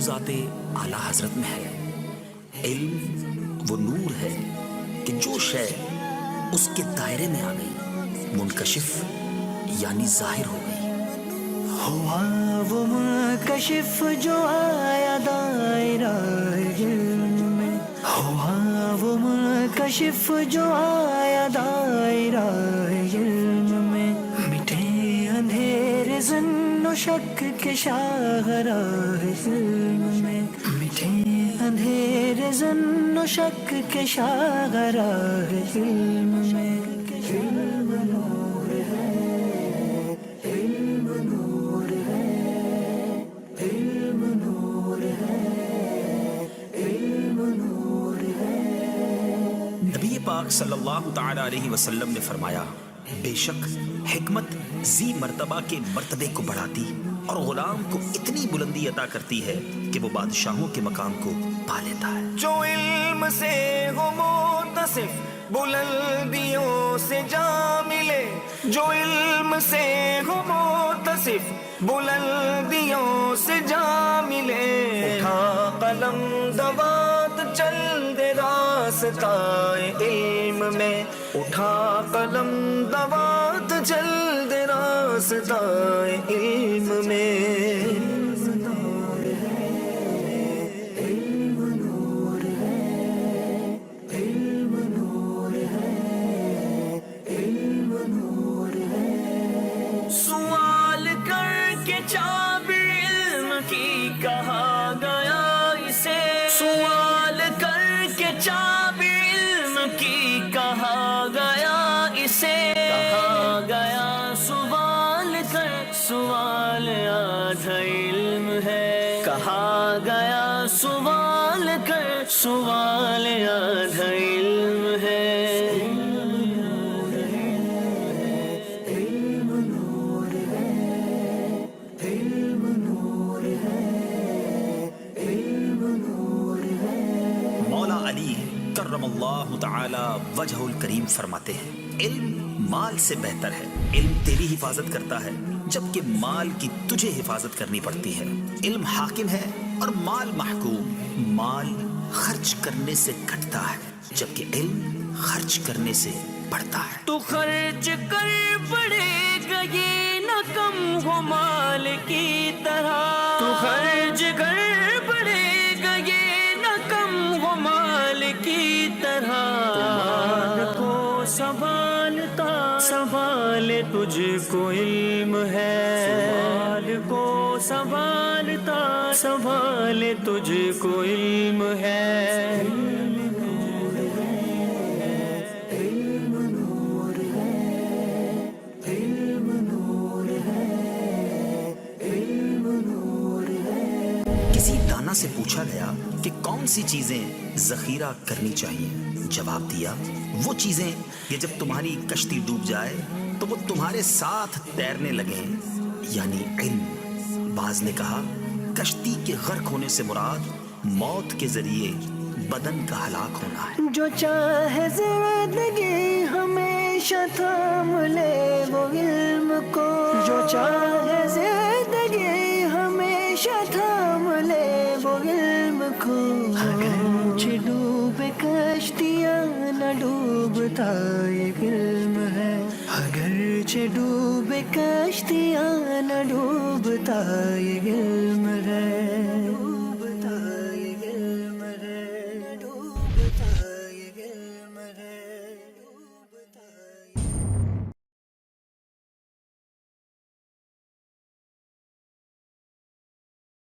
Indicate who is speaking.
Speaker 1: ذات اعلیٰ حضرت میں ہے۔ علم وہ نور ہے کہ جو شے اس کے دائرے میں آ گئی منکشف یعنی ظاہر ہو گئی۔
Speaker 2: ہوا وہ منکشف جو آیا دائرہ علم میں، ہوا وہ منکشف جو آیا دائرہ علم میں، مٹے اندھیرے ظن و شک کے شاہراہ علم میں، مٹے اندھیرے ظن و شک کے شاہراہ علم میں۔ علم نور ہے، علم نور ہے، علم نور ہے، علم نور ہے۔
Speaker 1: نبی پاک صلی اللہ تعالی علیہ وسلم نے فرمایا، بے شک حکمت ذی مرتبہ کے مرتبے کو بڑھاتی اور غلام کو اتنی بلندی عطا کرتی ہے کہ وہ بادشاہوں کے مقام کو پا لیتا ہے۔
Speaker 3: جو علم سے ہو متصف بلندیوں سے جا ملے، جو علم سے ہو متصف بلندیوں سے جا ملے، اٹھا قلم دوات چل دے راستہ علم میں، اٹھا قلم دوات چل دے راستہ علم میں۔ سوال کر کے چابِ علم کی کہا گیا اسے، سوال کر کے چابِ علم کی کہا گیا اسے، کہا گیا سوال کر، سوال آدھا علم ہے، کہا گیا سوال کر، سوال آدھا علم ہے۔
Speaker 1: مولا علی کرم اللہ تعالی وجہ الکریم فرماتے ہیں، علم مال سے بہتر ہے۔ علم تیری حفاظت کرتا ہے جبکہ مال کی تجھے حفاظت کرنی پڑتی ہے۔ علم حاکم ہے اور مال محکوم۔ مال خرچ کرنے سے گھٹتا ہے جبکہ علم خرچ کرنے سے بڑھتا ہے۔
Speaker 3: تو خرچ کر پڑے گا یہ نہ کم ہو مال کی طرح، تو خرچ کر پڑے گا یہ نہ کم ہو مال کی طرح، مال کو سنبھالتا سنبھالے تجھ کو علم ہے، مال کو سنبھالتا سنبھالے تجھ کو علم ہے۔
Speaker 1: کسی دانا سے پوچھا گیا کہ کون سی چیزیں ذخیرہ کرنی چاہیے، جواب دیا، وہ چیزیں کہ جب تمہاری کشتی ڈوب جائے تو وہ تمہارے ساتھ تیرنے لگیں، یعنی علم۔ بعض نے کہا کشتی کے غرق ہونے سے مراد موت کے ذریعے بدن کا ہلاک ہونا ہے۔
Speaker 2: جو چاہے زندگی ہمیشہ تھام لے وہ علم کو، جو چاہے زندگی ہمیشہ تھام لے وہ علم کو، اگرچہ ڈوبے کشتیاں نہ ڈوبتا یہ علم ہے، اگرچہ ڈوبے کشتیاں نہ ڈوبتا یہ علم ہے۔